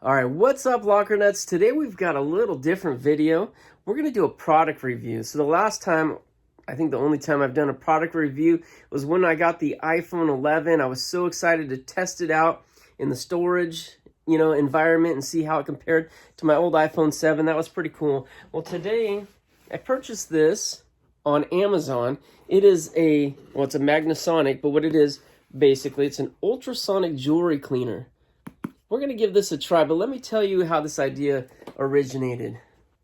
All right, what's up, lockernuts? Today we've got a little different video. We're going to do a product review. So the last time, I think the only time I've done a product review was when I got the iPhone 11. I was so excited to test it out in the storage, environment and see how it compared to my old iPhone 7. That was pretty cool. Well, today I purchased this on Amazon. It is it's a Magnasonic, but what it is, basically, it's an ultrasonic jewelry cleaner. We're going to give this a try, but let me tell you how this idea originated.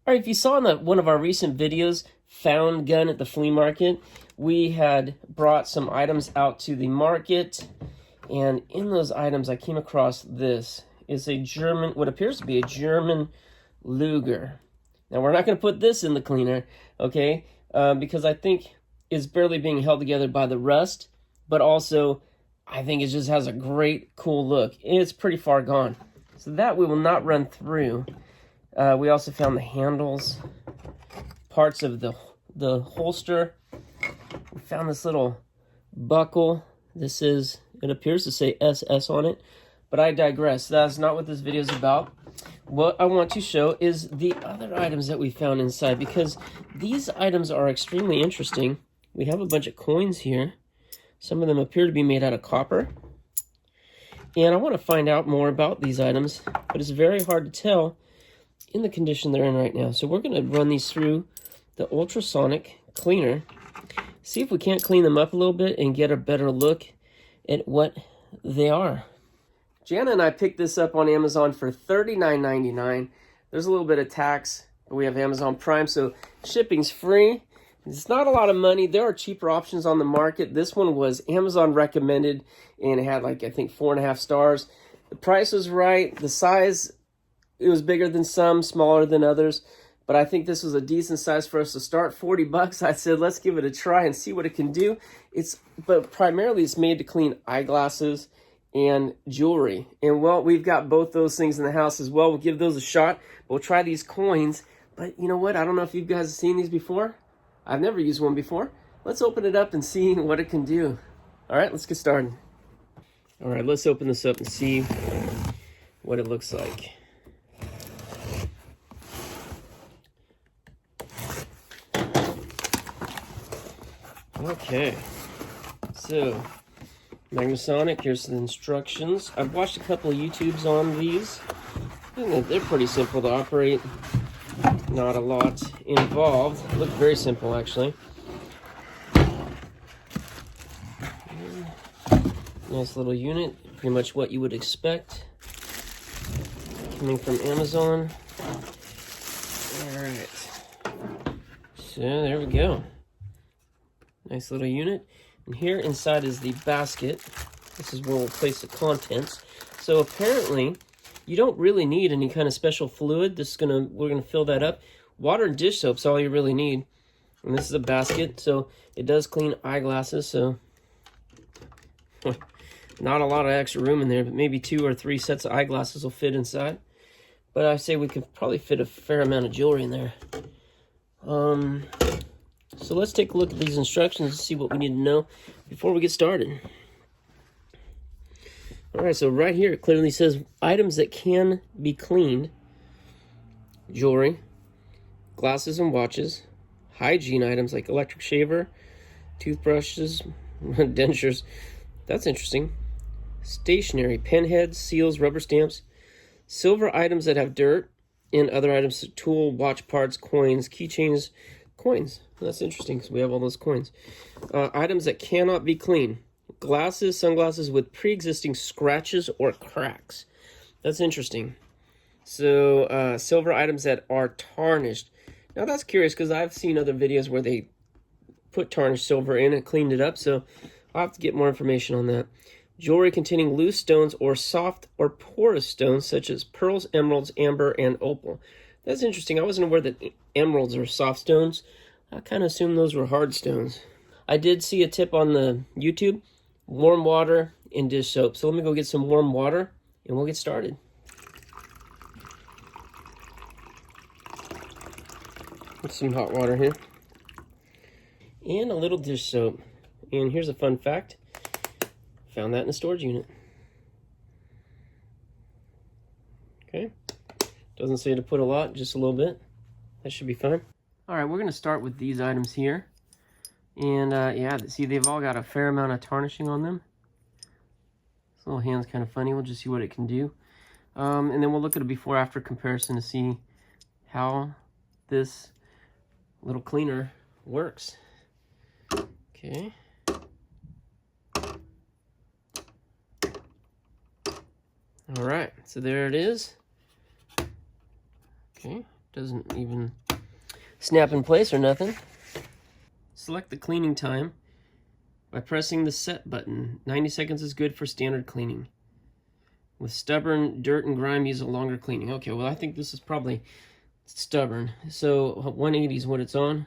All right, if you saw in one of our recent videos, Found Gun at the Flea Market, we had brought some items out to the market, and in those items I came across this. It's a German, what appears to be a German Luger. Now, we're not going to put this in the cleaner, okay, because I think it's barely being held together by the rust, but also I think it just has a great, cool look. It's pretty far gone. So that we will not run through. We also found the handles, parts of the holster. We found this little buckle. It appears to say SS on it, but I digress. That's not what this video is about. What I want to show is the other items that we found inside, because these items are extremely interesting. We have a bunch of coins here. Some of them appear to be made out of copper. And I want to find out more about these items, but it's very hard to tell in the condition they're in right now. So we're going to run these through the ultrasonic cleaner, see if we can't clean them up a little bit and get a better look at what they are. Jana and I picked this up on Amazon for $39.99. There's a little bit of tax, but we have Amazon Prime, so shipping's free. It's not a lot of money. There are cheaper options on the market. This one was Amazon recommended, and it had I think 4.5 stars. The price was right. The size, it was bigger than some, smaller than others. But I think this was a decent size for us to start. $40. I said, let's give it a try and see what it can do. But primarily it's made to clean eyeglasses and jewelry. And well, we've got both those things in the house as well. We'll give those a shot. We'll try these coins. But you know what? I don't know if you guys have seen these before. I've never used one before. Let's open it up and see what it can do. All right, let's get started. All right, let's open this up and see what it looks like. Okay, so Magnasonic, here's the instructions. I've watched a couple of YouTubes on these, and they're pretty simple to operate. Not a lot involved. Look very simple, actually. Nice little unit, pretty much what you would expect coming from Amazon. All right, so there we go. Nice little unit. And here inside is the basket. This is where we'll place the contents. So apparently, you don't really need any kind of special fluid. We're gonna fill that up. Water and dish soap's all you really need. And this is a basket, so it does clean eyeglasses, so not a lot of extra room in there, but maybe 2 or 3 sets of eyeglasses will fit inside. But I say we could probably fit a fair amount of jewelry in there. So let's take a look at these instructions and see what we need to know before we get started. All right, so right here it clearly says items that can be cleaned: jewelry, glasses and watches, hygiene items like electric shaver, toothbrushes, dentures. That's interesting. Stationery, pen heads, seals, rubber stamps, silver items that have dirt, and other items, tool, watch parts, coins, keychains, coins. That's interesting because we have all those coins. Items that cannot be cleaned: glasses, sunglasses with pre-existing scratches or cracks. That's interesting. So silver items that are tarnished. Now that's curious because I've seen other videos where they put tarnished silver in and cleaned it up, so I'll have to get more information on that. Jewelry containing loose stones or soft or porous stones such as pearls, emeralds, amber, and opal. That's interesting. I wasn't aware that emeralds are soft stones. I kind of assumed those were hard stones. I did see a tip on the YouTube: warm water and dish soap. So let me go get some warm water and we'll get started. With some hot water here. And a little dish soap. And here's a fun fact. Found that in a storage unit. Okay, doesn't say to put a lot, just a little bit. That should be fine. All right, we're gonna start with these items here. And yeah, see, they've all got a fair amount of tarnishing on them. This little hand's kind of funny. We'll just see what it can do. And then we'll look at a before-after comparison to see how this little cleaner works. Okay. All right, so there it is. Okay, doesn't even snap in place or nothing. Select the cleaning time by pressing the set button. 90 seconds is good for standard cleaning. With stubborn dirt and grime, use a longer cleaning. Okay, well, I think this is probably stubborn. So 180 is what it's on.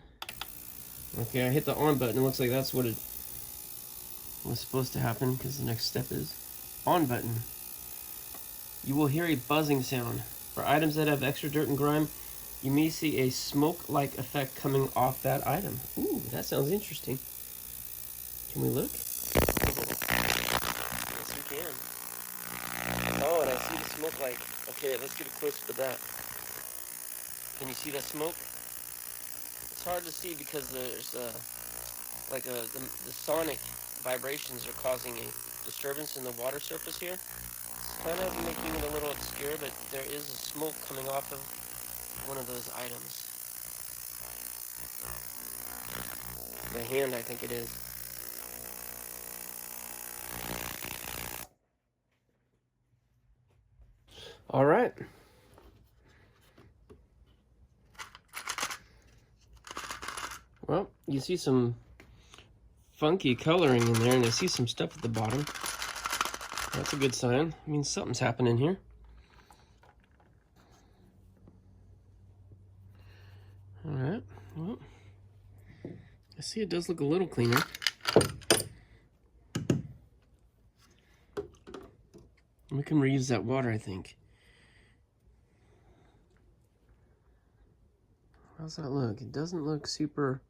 Okay, I hit the on button. It looks like that's what it was supposed to happen, because the next step is on button. You will hear a buzzing sound. For items that have extra dirt and grime, you may see a smoke-like effect coming off that item. Ooh, that sounds interesting. Can we look? Yes, we can. Oh, and I see the smoke like... Okay, let's get a close to that. Can you see that smoke? It's hard to see because there's the sonic vibrations are causing a disturbance in the water surface here. It's kind of making it a little obscure, but there is a smoke coming off of one of those items. The hand, I think it is. All right. Well, you see some funky coloring in there, and I see some stuff at the bottom. That's a good sign. I mean, something's happening here. All right. Well, I see it does look a little cleaner. We can reuse that water, I think. How's that look? It doesn't look super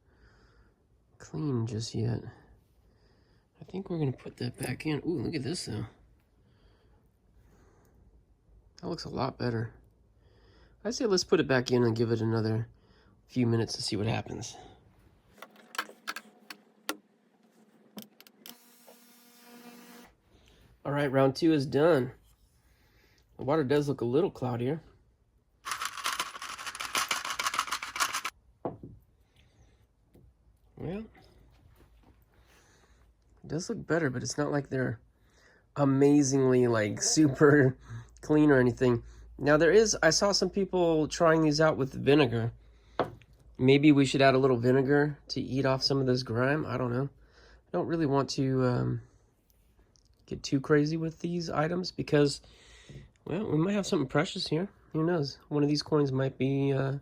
clean just yet. I think we're gonna put that back in. Ooh, look at this though. That looks a lot better. I say let's put it back in and give it another few minutes to see what happens. All right, round 2 is done. The water does look a little cloudier. Well, it does look better, but it's not like they're amazingly like super clean or anything. Now I saw some people trying these out with vinegar. Maybe we should add a little vinegar to eat off some of this grime. I don't know. I don't really want to get too crazy with these items because, well, we might have something precious here. Who knows? One of these coins might be a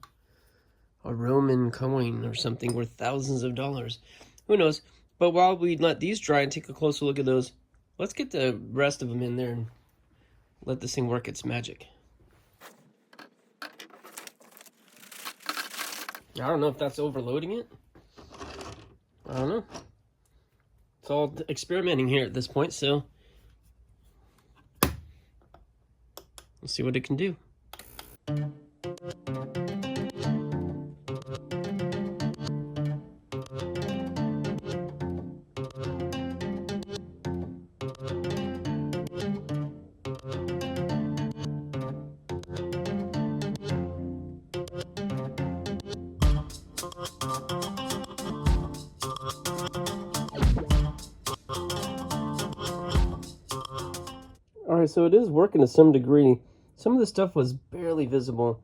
Roman coin or something worth thousands of dollars. Who knows? But while we let these dry and take a closer look at those, let's get the rest of them in there and let this thing work its magic. I don't know if that's overloading it. I don't know. It's all experimenting here at this point, so we'll see what it can do. Alright, so it is working to some degree. Some of the stuff was barely visible,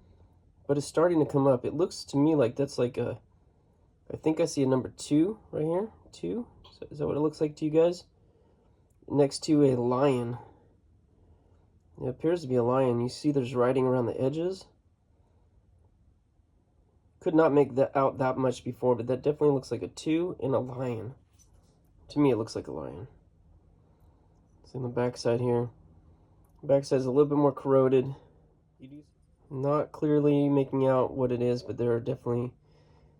but it's starting to come up. It looks to me like that's like a, I think I see a number 2 right here. 2? Is that what it looks like to you guys? Next to a lion. It appears to be a lion. You see there's writing around the edges. Could not make that out that much before, but that definitely looks like a 2 and a lion. To me, it looks like a lion. It's in the back side here. Backside is a little bit more corroded. Not clearly making out what it is, but there are definitely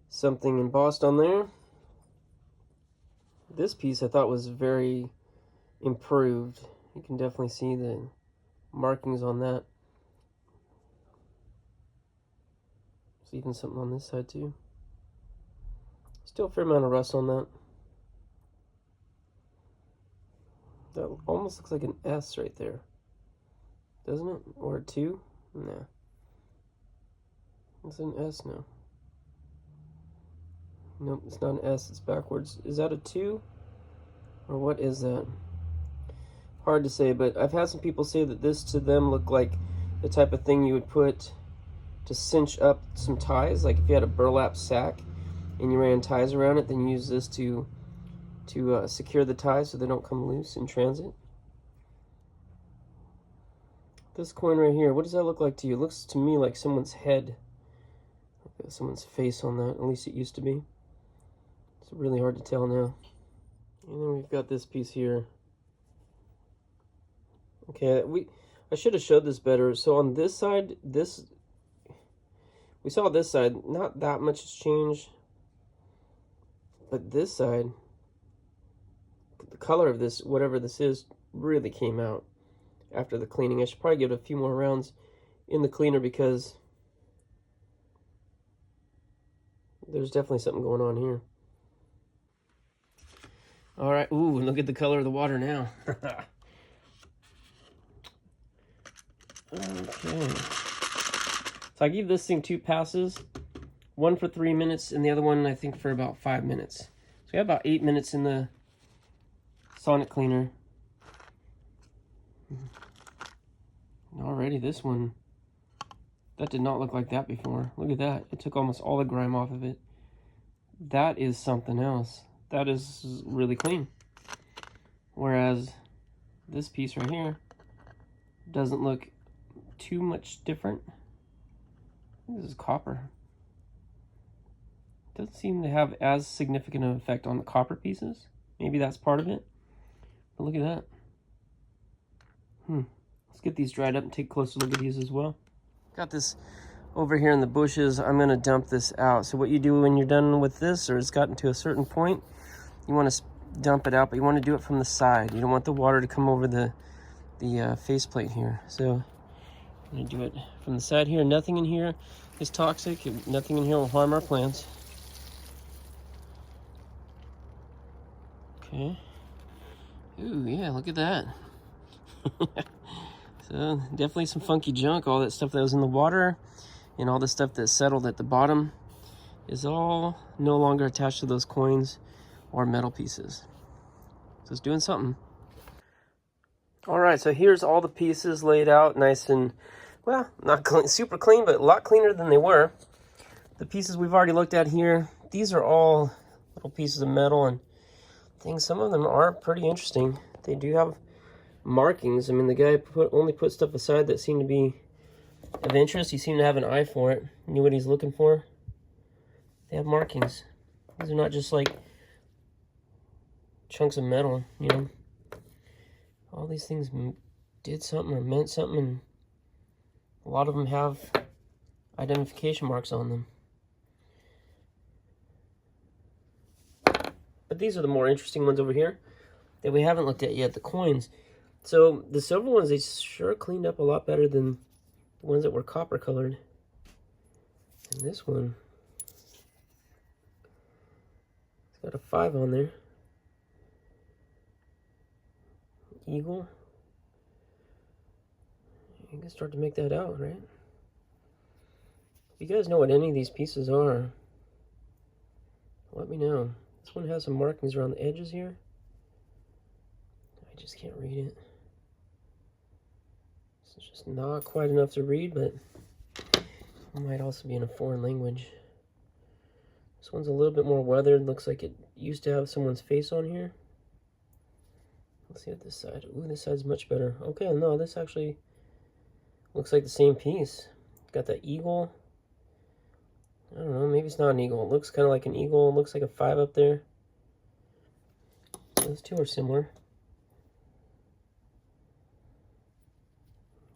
something embossed on there. This piece I thought was very improved. You can definitely see the markings on that. There's even something on this side too. Still a fair amount of rust on that. That almost looks like an S right there. Doesn't it? Or a 2? Nah. It's an S now. Nope, it's not an S, it's backwards. Is that a 2? Or what is that? Hard to say, but I've had some people say that this to them looked like the type of thing you would put to cinch up some ties. Like if you had a burlap sack and you ran ties around it, then you use this to secure the ties so they don't come loose in transit. This coin right here, what does that look like to you? It looks to me like someone's head. Someone's face on that, at least it used to be. It's really hard to tell now. And then we've got this piece here. Okay, I should have showed this better. So on this side, we saw this side, not that much has changed. But this side, the color of this, whatever this is, really came out after the cleaning. I should probably give it a few more rounds in the cleaner because there's definitely something going on here. All right, ooh, look at the color of the water now. Okay. So I gave this thing 2 passes, one for 3 minutes and the other one I think for about 5 minutes. So we have about 8 minutes in the sonic cleaner. Already this one, that did not look like that before. Look at that. It took almost all the grime off of it. That is something else. That is really clean. Whereas this piece right here doesn't look too much different. This is copper. Doesn't seem to have as significant an effect on the copper pieces. Maybe that's part of it. But look at that. Let's get these dried up and take a closer look at these as well. Got this over here in the bushes. I'm going to dump this out. So what you do when you're done with this, or it's gotten to a certain point, you want to dump it out, but you want to do it from the side. You don't want the water to come over the faceplate here. So I'm going to do it from the side here. Nothing in here is toxic. Nothing in here will harm our plants. Okay. Ooh, yeah, look at that. So definitely some funky junk. All that stuff that was in the water and all the stuff that settled at the bottom is all no longer attached to those coins or metal pieces. So it's doing something. All right, so here's all the pieces laid out nice and, well, not clean, super clean, but a lot cleaner than they were. The pieces we've already looked at here, these are all little pieces of metal and things. Some of them are pretty interesting. They do have markings. I mean, the guy only put stuff aside that seemed to be of interest. He seemed to have an eye for it. Knew what he's looking for. They have markings. These are not just like chunks of metal, you know. All these things did something or meant something, and a lot of them have identification marks on them. But these are the more interesting ones over here that we haven't looked at yet, the coins. So the silver ones, they sure cleaned up a lot better than the ones that were copper colored. And this one, it's got a 5 on there. Eagle. You can start to make that out, right? If you guys know what any of these pieces are, let me know. This one has some markings around the edges here. I just can't read it. It's just not quite enough to read, but it might also be in a foreign language. This one's a little bit more weathered. Looks like it used to have someone's face on here. Let's see what this side. Ooh, this side's much better. Okay, no, this actually looks like the same piece. Got that eagle. I don't know, maybe it's not an eagle. It looks kind of like an eagle. It looks like a 5 up there. Those two are similar.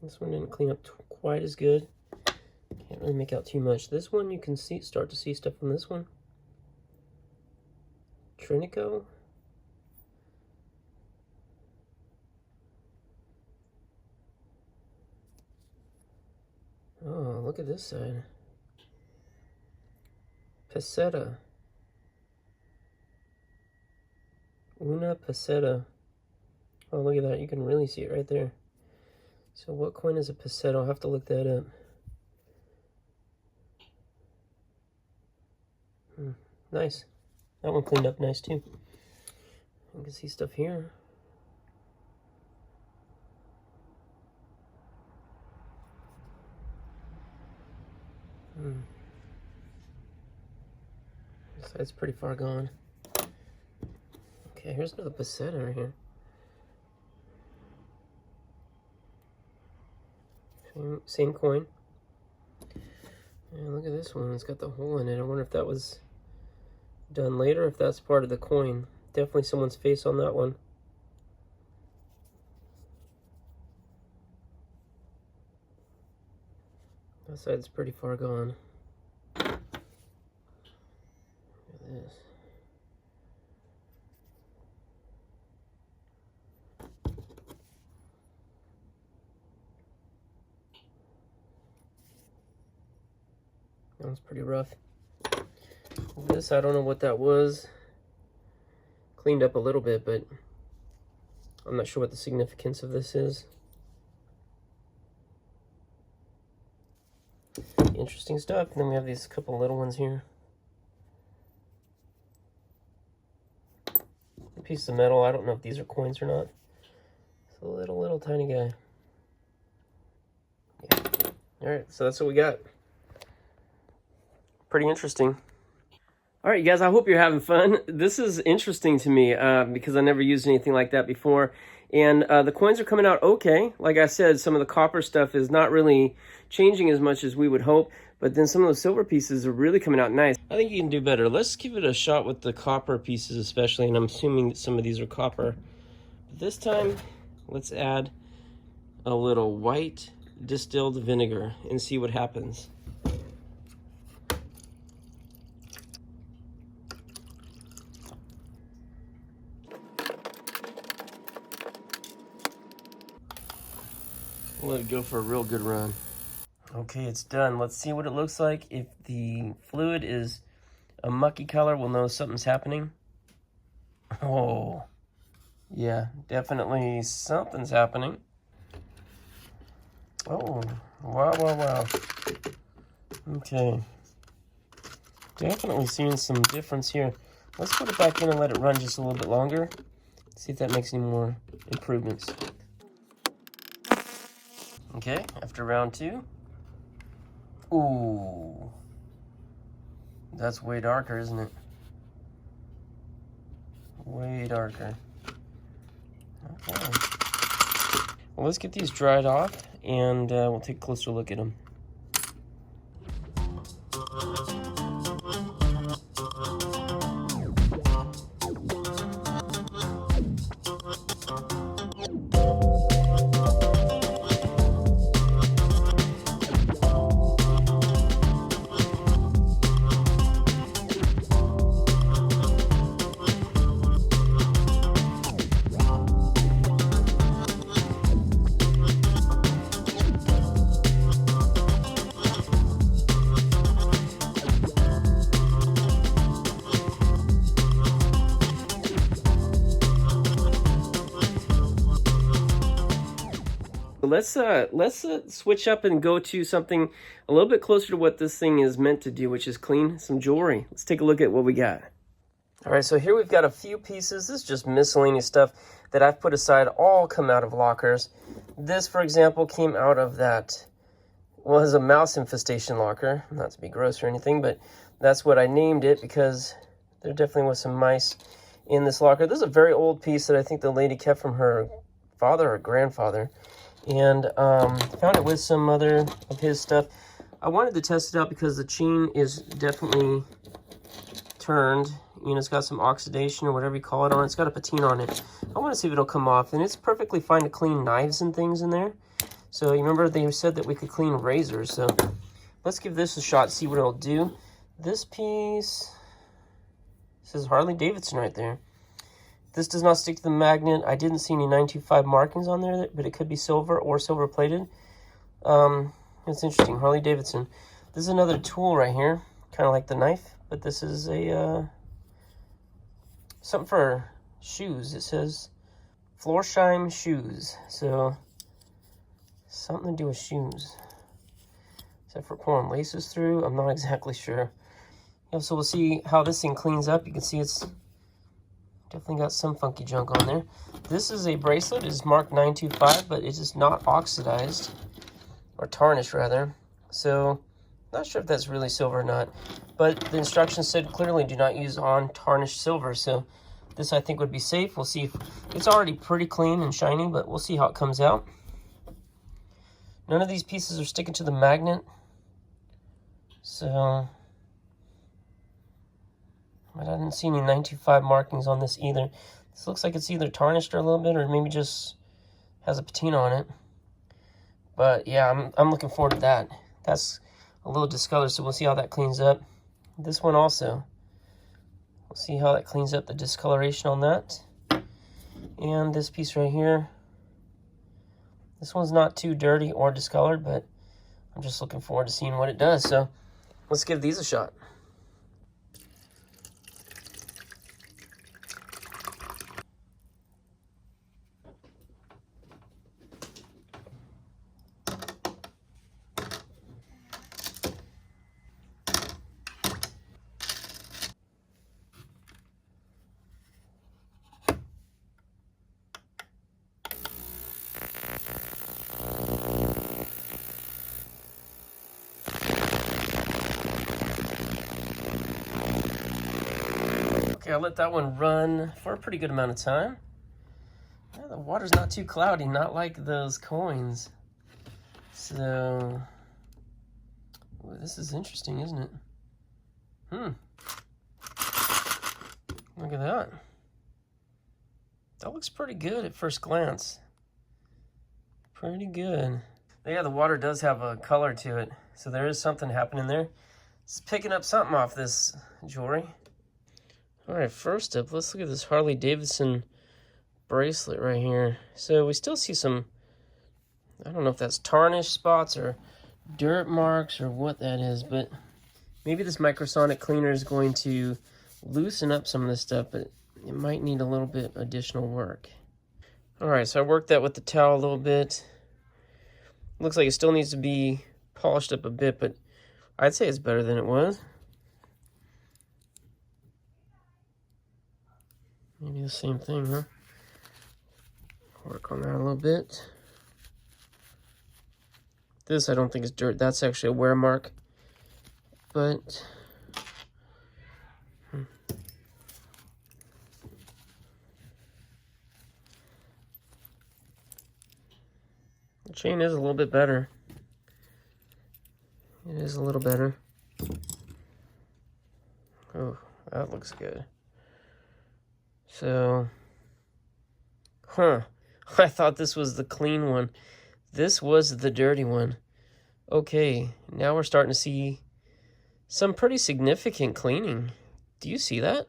This one didn't clean up quite as good. Can't really make out too much. This one you can start to see stuff from this one. Trinico. Oh, look at this side. Peseta. Una peseta. Oh, look at that. You can really see it right there. So what coin is a peseta? I'll have to look that up. Nice. That one cleaned up nice too. You can see stuff here. This side's pretty far gone. Okay, here's another peseta right here. Same coin. And look at this one. It's got the hole in it. I wonder if that was done later, if that's part of the coin. Definitely someone's face on that one. That side's pretty far gone. Look at this. That was pretty rough. This, I don't know what that was. Cleaned up a little bit, but I'm not sure what the significance of this is. Interesting stuff. And then we have these couple little ones here. A piece of metal. I don't know if these are coins or not. It's a little tiny guy. Yeah. Alright, so that's what we got. Pretty interesting. All right, you guys, I hope you're having fun. This is interesting to me because I never used anything like that before. And the coins are coming out okay. Like I said, some of the copper stuff is not really changing as much as we would hope. But then some of those silver pieces are really coming out nice. I think you can do better. Let's give it a shot with the copper pieces especially. And I'm assuming that some of these are copper. But this time, let's add a little white distilled vinegar and see what happens. Let it go for a real good run. Okay, it's done. Let's see what it looks like. If the fluid is a mucky color, we'll know something's happening. Oh, yeah, definitely something's happening. Oh, wow. Okay. Definitely seeing some difference here. Let's put it back in and let it run just a little bit longer. See if that makes any more improvements. Okay, after round 2. Ooh. That's way darker, isn't it? Way darker. Okay. Well, let's get these dried off, and we'll take a closer look at them. Let's switch up and go to something a little bit closer to what this thing is meant to do, which is clean some jewelry. Let's take a look at what we got. All right, so here we've got a few pieces. This is just miscellaneous stuff that I've put aside, all come out of lockers. This, for example, came out of that, was a mouse infestation locker. Not to be gross or anything, but that's what I named it because there definitely was some mice in this locker. This is a very old piece that I think the lady kept from her father or grandfather. And found it with some other of his stuff. I wanted to test it out because the chain is definitely turned. You know, it's got some oxidation or whatever you call it on it. It's got a patina on it. I want to see if it'll come off. And it's perfectly fine to clean knives and things in there. So you remember they said that we could clean razors. So let's give this a shot, see what it'll do. This piece says Harley Davidson right there. This does not stick to the magnet. I didn't see any 925 markings on there, but it could be silver or silver plated. It's interesting, Harley Davidson. This is another tool right here, kind of like the knife but this is a something for shoes. It says Florsheim shoes, so something to do with shoes. Except for pulling laces through, I'm not exactly sure. Yeah, so we'll see how this thing cleans up. You can see it's definitely got some funky junk on there. This is a bracelet. It's marked 925, but it is not oxidized, or tarnished rather. So, not sure if that's really silver or not. But the instructions said clearly do not use untarnished silver. So, this I think would be safe. We'll see if it's already pretty clean and shiny, but we'll see how it comes out. None of these pieces are sticking to the magnet. So, I didn't see any 925 markings on this either. This looks like it's either tarnished or a little bit, or maybe just has a patina on it. But yeah, I'm looking forward to that. That's a little discolored, so we'll see how that cleans up. This one also. We'll see how that cleans up the discoloration on that. And this piece right here. This one's not too dirty or discolored, but I'm just looking forward to seeing what it does. So let's give these a shot. Okay, I'll let that one run for a pretty good amount of time. Yeah, the water's not too cloudy, not like those coins. So, well, this is interesting, isn't it? Look at that. That looks pretty good at first glance. Pretty good. Yeah, the water does have a color to it, so there is something happening there. It's picking up something off this jewelry. All right, first up, let's look at this Harley Davidson bracelet right here. So we still see some, I don't know if that's tarnished spots or dirt marks or what that is, but maybe this microsonic cleaner is going to loosen up some of this stuff, but it might need a little bit additional work. All right, so I worked that with the towel a little bit. Looks like it still needs to be polished up a bit, but I'd say it's better than it was. Maybe the same thing, huh? Work on that a little bit. This I don't think is dirt. That's actually a wear mark. But the chain is a little bit better. It is a little better. Oh, that looks good. So, I thought this was the clean one. This was the dirty one. Okay, now we're starting to see some pretty significant cleaning. Do you see that?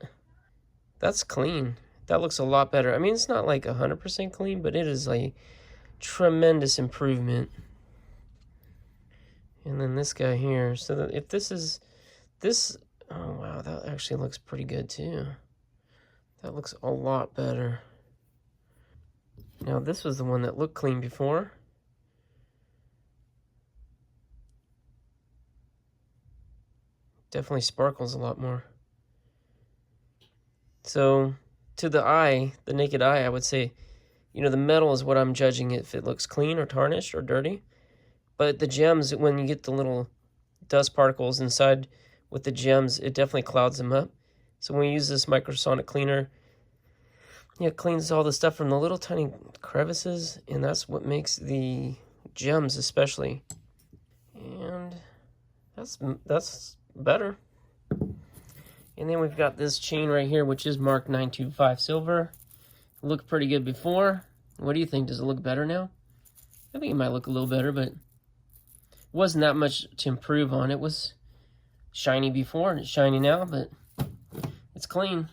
That's clean. That looks a lot better. I mean, it's not like 100% clean, but it is a tremendous improvement. And then this guy here. So that if this is this, oh wow, that actually looks pretty good too. That looks a lot better. Now this was the one that looked clean before. Definitely sparkles a lot more. So to the eye, the naked eye, I would say, you know, the metal is what I'm judging if it looks clean or tarnished or dirty. But the gems, when you get the little dust particles inside with the gems, it definitely clouds them up. So when we use this microsonic cleaner, yeah, it cleans all the stuff from the little tiny crevices, and that's what makes the gems especially. And that's better. And then we've got this chain right here, which is marked 925 silver. It looked pretty good before. What do you think? Does it look better now? I think it might look a little better, but it wasn't that much to improve on. It was shiny before, and it's shiny now, but it's clean.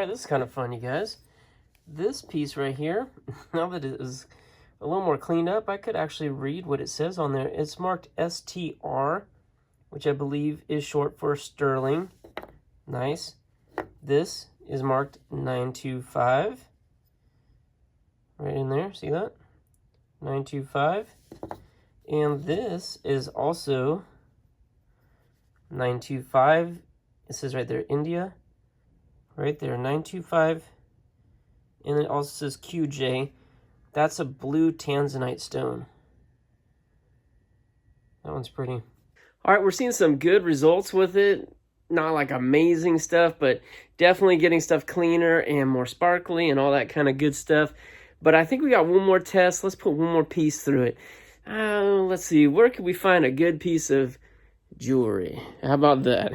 right, this is kind of fun, you guys. This piece right here, now that it is a little more cleaned up, I could actually read what it says on there. It's marked STR, which I believe is short for sterling. Nice. This is marked 925. Right in there, see that? 925. And this is also 925. It says right there, India. Right there, 925. And it also says QJ. That's a blue tanzanite stone. That one's pretty. All right, we're seeing some good results with it. Not like amazing stuff, but definitely getting stuff cleaner and more sparkly and all that kind of good stuff. But I think we got one more test. Let's put one more piece through it. Let's see, where can we find a good piece of jewelry? How about that?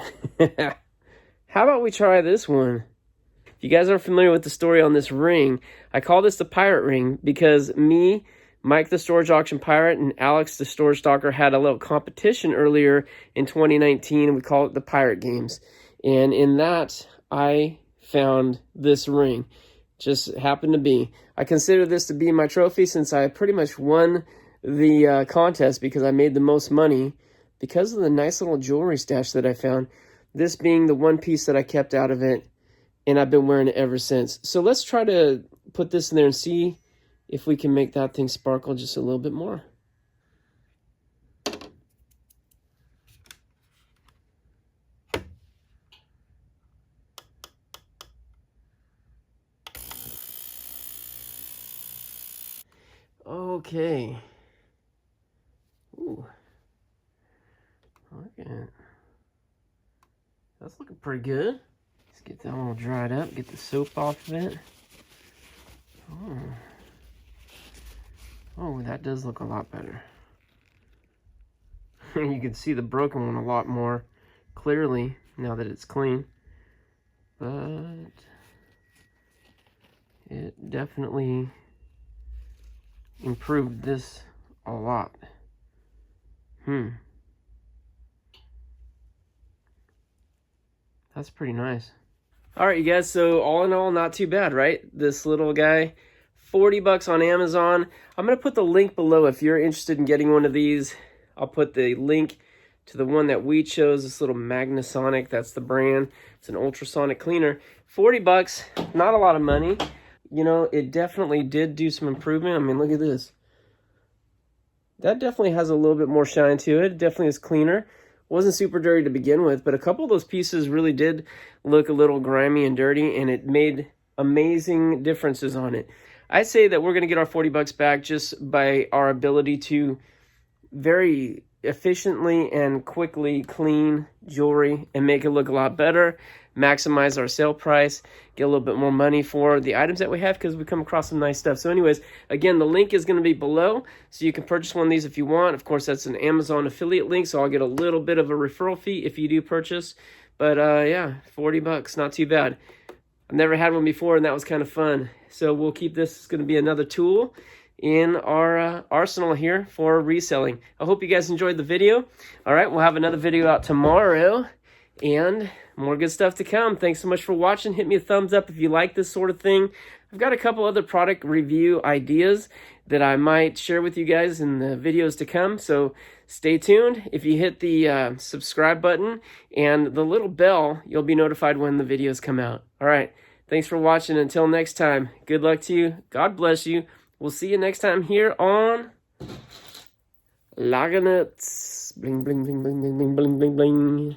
How about we try this one? If you guys aren't familiar with the story on this ring, I call this the pirate ring because me, Mike the Storage Auction Pirate, and Alex the Storage Stalker had a little competition earlier in 2019, and we call it the Pirate Games. And in that, I found this ring. Just happened to be. I consider this to be my trophy since I pretty much won the contest because I made the most money because of the nice little jewelry stash that I found. This being the one piece that I kept out of it, and I've been wearing it ever since. So let's try to put this in there and see if we can make that thing sparkle just a little bit more. Okay. Ooh. Look at it. That's looking pretty good. Let's get that all dried up, get the soap off of it. Oh, that does look a lot better. You can see the broken one a lot more clearly now that it's clean. But it definitely improved this a lot. That's pretty nice. All right, you guys, so all in all, not too bad, right? This little guy, 40 bucks on Amazon. I'm going to put the link below if you're interested in getting one of these. I'll put the link to the one that we chose, this little Magnasonic. That's the brand. It's an ultrasonic cleaner. 40 bucks, not a lot of money. You know, it definitely did do some improvement. I mean, look at this. That definitely has a little bit more shine to it. It definitely is cleaner. Wasn't super dirty to begin with, but a couple of those pieces really did look a little grimy and dirty, and it made amazing differences on it. I say that we're going to get our 40 bucks back just by our ability to very efficiently and quickly clean jewelry and make it look a lot better, maximize our sale price, get a little bit more money for the items that we have because we come across some nice stuff. So anyways, again, the link is going to be below, so you can purchase one of these if you want. Of course, that's an Amazon affiliate link, so I'll get a little bit of a referral fee if you do purchase. But yeah, 40 bucks, not too bad. I've never had one before, and that was kind of fun. So we'll keep this. It's going to be another tool in our arsenal here for reselling. I hope you guys enjoyed the video. All right, we'll have another video out tomorrow, and more good stuff to come. Thanks so much for watching. Hit me a thumbs up if you like this sort of thing. I've got a couple other product review ideas that I might share with you guys in the videos to come, so stay tuned. If you hit the subscribe button and the little bell, you'll be notified when the videos come out. All right, thanks for watching. Until next time, good luck to you. God bless you. We'll see you next time here on Lockernuts. Bling, bling, bling, bling, bling, bling, bling, bling.